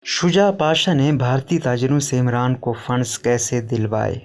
शुजा पाशा ने भारतीय ताजिरों से इमरान को फंड्स कैसे दिलवाए।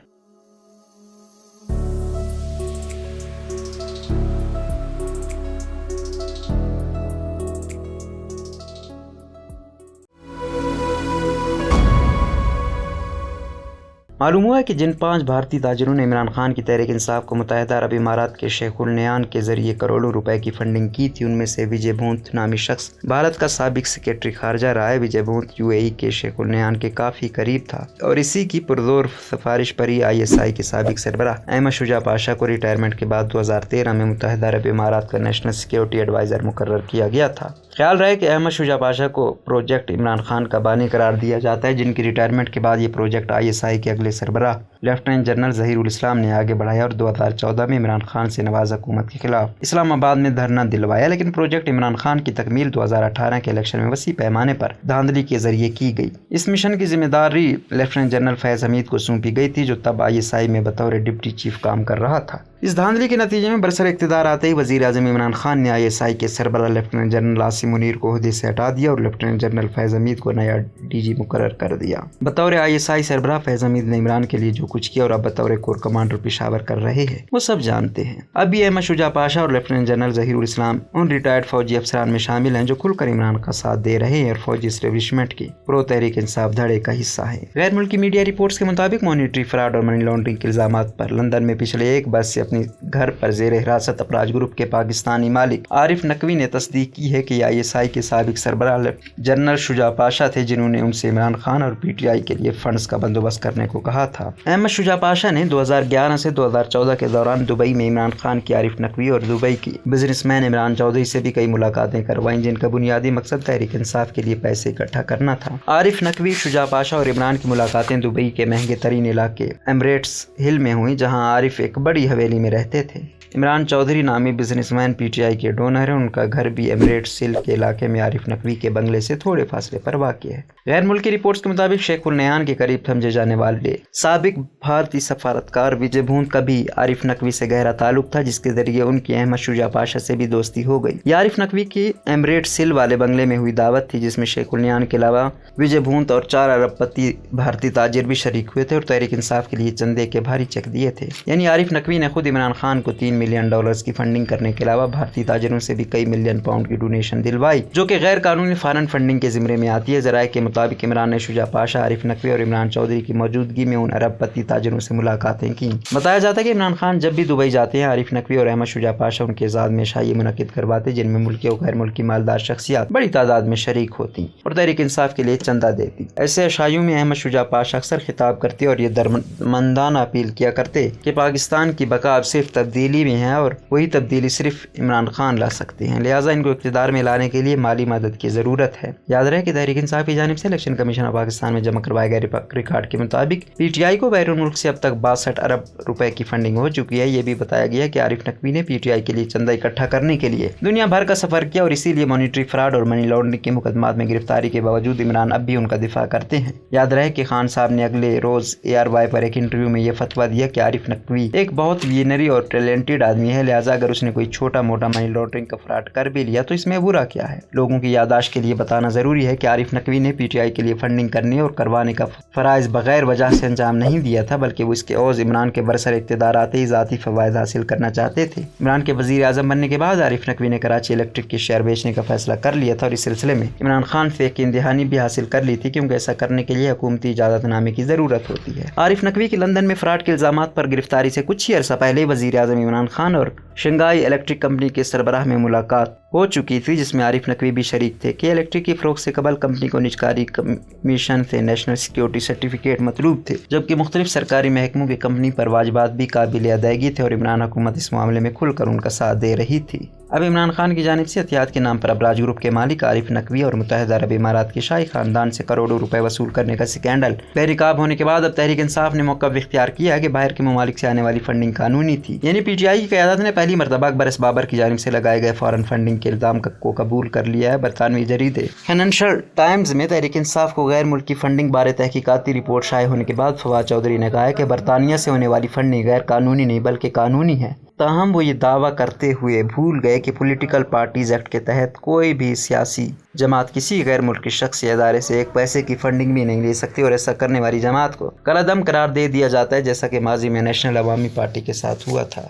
मालूम हुआ है कि जिन 5 भारतीय ताजिरों ने इमरान खान की तहरीक इंसाफ को मुत्तहिदा अरब इमारात के शेख उल नयान के जरिए करोड़ों रुपए की फंडिंग की थी, उनमें से विजय भूंत नामी शख्स भारत का साबिक सेक्रेटरी खारजा रहा है। विजय भूंत यूएई के शेख उल नयान के काफ़ी करीब था और इसी की पुरजोर सिफारिश पर ही ISI के साबिक सरबराह अहमद शुजा पाशा को रिटायरमेंट के बाद 2013 में मुत्तहिदा अरब इमारात का नेशनल सिक्योरिटी एडवाइज़र मुकर्रर किया गया था। ख्याल रहे कि अहमद शुजा पाशा को प्रोजेक्ट इमरान खान का बानी करार दिया जाता है, जिनकी रिटायरमेंट के बाद ये प्रोजेक्ट ISI के अगले सरबराह लेफ्टिनेंट जनरल ज़हीरुल इस्लाम ने आगे बढ़ाया और 2014 में इमरान खान से नवाज हुकूमत के खिलाफ इस्लामाबाद में धरना दिलवाया। लेकिन प्रोजेक्ट इमरान खान की तकमील 2018 के इलेक्शन में वसी पैमाने पर धांधली के जरिए की गई। इस मिशन की जिम्मेदारी लेफ्टिनेंट जनरल फैज़ हमीद को सौंपी गई थी, जो तब ISI में बतौर डिप्टी चीफ काम कर रहा था। इस धांधली के नतीजे में बरसर इक़्तिदार आते ही वज़ीर आज़म इमरान खान ने ISI के सरबराह लेफ्टिनेंट जनरल आसिम मुनीर को ओहदे से हटा दिया और लेफ्टिनेंट जनरल फैज़ हमीद को नया DG मुकर्रर कर दिया। बतौर ISI सरबराह फैज़ हमीद ने इमरान के लिए जो कुछ किया और अब बतौर कोर कमांडर पेशावर कर रहे हैं, वो सब जानते हैं। अब भी अहमद शुजा पाशा और लेफ्टिनेंट जनरल ज़हीरुल इस्लाम उन रिटायर्ड फौजी अफसरान में शामिल हैं जो खुलकर इमरान का साथ दे रहे हैं और फौजी एस्टेब्लिशमेंट की प्रो तहरीक इंसाफ धड़े का हिस्सा है। गैर मुल्की मीडिया रिपोर्ट्स के मुताबिक मॉनिटरी फ्रॉड और मनी लॉन्ड्रिंग के इल्जामात पर लंदन में पिछले एक बस से अपनी घर पर ज़ेर हिरासत अपराज ग्रुप के पाकिस्तानी मालिक आरिफ नकवी ने तस्दीक की है कि ISI के साबिक सरबराह जनरल शुजा पाशा थे, जिन्होंने उनसे इमरान खान और PTI के लिए फंड्स का बंदोबस्त करने को कहा था। अहमद शुजा पाशा ने 2011 से 2014 के दौरान दुबई में इमरान खान की आरिफ नकवी और दुबई की बिजनेसमैन इमरान चौधरी से भी कई मुलाकातें करवाईं, जिनका बुनियादी मकसद तहरीक इंसाफ के लिए पैसे इकट्ठा करना था। आरिफ नकवी, शुजा पाशा और इमरान की मुलाकातें दुबई के महंगे तरीन इलाके एमरेट्स हिल में हुई, जहां आरिफ एक बड़ी हवेली में रहते थे। इमरान चौधरी नामी बिजनेसमैन PTI के डोनर हैं। उनका घर भी एमरेट्स हिल के इलाके में आरिफ नकवी के बंगले से थोड़े फासले पर वाक़ है। गैर मुल्की रिपोर्ट्स के मुताबिक शेख उल नयान के करीब समझे जाने वाले साबिक भारतीय सफारतकार विजय भूंत का भी आरिफ नकवी से गहरा ताल्लुक था, जिसके जरिए उनकी अहमद शुजा पाशा से भी दोस्ती हो गई। ये आरिफ नकवी की एमरेट्स हिल वाले बंगले में हुई दावत थी, जिसमें शेख उल नयान के अलावा विजय भूंत और 4 अरबपति भारतीय ताजिर भी शरीक हुए थे और तहरीक इंसाफ के लिए चंदे के भारी चेक दिए थे। यानी आरिफ नकवी ने खुद इमरान खान को $3 मिलियन की फंडिंग करने के अलावा भारतीय ताजिरों से भी कई मिलियन पाउंड की डोनेशन दिलवाई, जो कि गैर कानूनी फॉरेन फंडिंग के जिम्मे में आती है। ज़राए के मुताबिक इमरान ने शुजा पाशा, आरिफ नकवी और इमरान चौधरी की मौजूदगी में उन अरबपति ताजिरों से मुलाकातें की। बताया जाता है कि इमरान खान जब भी दुबई जाते हैं, आरिफ नकवी और अहमद शुजा पाशा उनके साथ में शाही मुनक़िद करवाते, जिनमें मुल्की और गैर मुल्की मालदार शख्सियात बड़ी तादाद में शरीक होती और तहरीक इंसाफ के लिए चंदा देती। ऐसे अशाइयों में अहमद शुजा पाशा अक्सर खिताब करते और ये दरमंदाना अपील किया करते कि पाकिस्तान की बका अब सिर्फ तब्दीली में है और वही तब्दीली सिर्फ इमरान खान ला सकते हैं, लिहाजा इनको इक़्तिदार में लाने के लिए माली मदद की ज़रूरत है। याद रहे कि तहरीक इंसाफ की जानिब से इलेक्शन कमीशन ऑफ पाकिस्तान में जमा करवाए गए रिकॉर्ड के मुताबिक PTI को बैरून मुल्क से अब तक 62 अरब रुपए की फंडिंग हो चुकी है। ये भी बताया गया कि आरिफ नकवी ने PTI के लिए चंदा इकट्ठा करने के लिए दुनिया भर का सफर किया और इसीलिए मॉनिटरी फ्रॉड और मनी लॉन्ड्रिंग के मुकदमात में गिरफ्तारी के बावजूद इमरान अब भी उनका दिफा करते हैं। याद रहे कि खान साहब ने अगले रोज ARY पर एक इंटरव्यू में यह फतवा दिया कि आरिफ नकवी एक बहुत विजनरी और टैलेंटेड आदमी है, लिहाजा अगर उसने कोई छोटा मोटा मनी लॉन्ड्रिंग का फ्रॉड कर भी लिया तो इसमें बुरा क्या है। लोगों की यादाश्त के लिए बताना जरूरी है कि आरिफ नकवी ने PTI के लिए फंडिंग करने और करवाने का फराइज बगैर वजह से अंजाम नहीं दिया था, बल्कि वो इसके औज इमरान के बरसर इक़्तिदार आते ही ज़ाती फ़वाइद हासिल करना चाहते थे। इमरान के वज़ीर आज़म बनने के बाद आरिफ नकवी ने कराची इलेक्ट्रिक के शेयर बेचने का फैसला कर लिया था और इस सिलसिले में इमरान खान से एक इंतहानी भी हासिल कर ली थी, क्योंकि ऐसा करने के लिए हुकूमती इजाज़तनामे की ज़रूरत होती है। आरिफ नकवी की लंदन में फ्रॉड के इल्ज़ामात पर गिरफ्तारी से कुछ ही अर्सा पहले वज़ीर आज़म इमरान खान और शंघाई इलेक्ट्रिक कंपनी के सरबराह में मुलाकात हो चुकी थी, जिसमें आरिफ नकवी भी शरीक थे कि इलेक्ट्रिक की फ़रोख्त से कबल कंपनी को निजकारी कमीशन से नेशनल सिक्योरिटी सर्टिफिकेट मतलूब थे, जबकि मुख्तलिफ सरकारी महकमों की कंपनी पर वाजिबात भी काबिल अदायगी थे और इमरान हुकूमत इस मामले में खुलकर उनका साथ दे रही थी। अब इमरान खान की जानिब से एहतियात के नाम पर अबराज ग्रुप के मालिक आरिफ नकवी और मुत्तहिदा अरब इमारात के शाही खानदान से करोड़ों रुपए वसूल करने का स्कैंडल बेरिकाब होने के बाद अब तहरीक इंसाफ ने मौका इख्तियार किया है कि बाहर के ममालिक से आने वाली फंडिंग कानूनी थी। यानी PTI की क़यादत ने पहली मरतबा अकबर बाबर की जानिब से लगाए गए फॉरेन फंडिंग के इल्ज़ाम को कबूल कर लिया है। बरतानवी जरीदे फाइनेंशियल टाइम्स में तहरीक इंसाफ को गैर मुल्की फंडिंग बारे तहकीकाती रिपोर्ट शाये होने के बाद फवाद चौधरी ने कहा है कि बरतानिया से होने वाली फंडिंग गैर कानूनी नहीं बल्कि कानूनी है। تاہم وہ یہ دعویٰ کرتے ہوئے بھول گئے کہ پولیٹیکل پارٹیز ایکٹ کے تحت کوئی بھی سیاسی جماعت کسی غیر ملکی شخص یا ادارے سے ایک پیسے کی فنڈنگ بھی نہیں لے سکتی، اور ایسا کرنے والی جماعت کو کالعدم قرار دے دیا جاتا ہے، جیسا کہ ماضی میں نیشنل عوامی پارٹی کے ساتھ ہوا تھا۔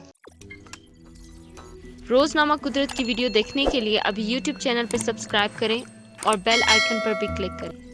روزنامہ قدرت کی ویڈیو دیکھنے کے لیے ابھی YouTube چینل پر سبسکرائب کریں اور بیل آئیکن پر بھی کلک کریں۔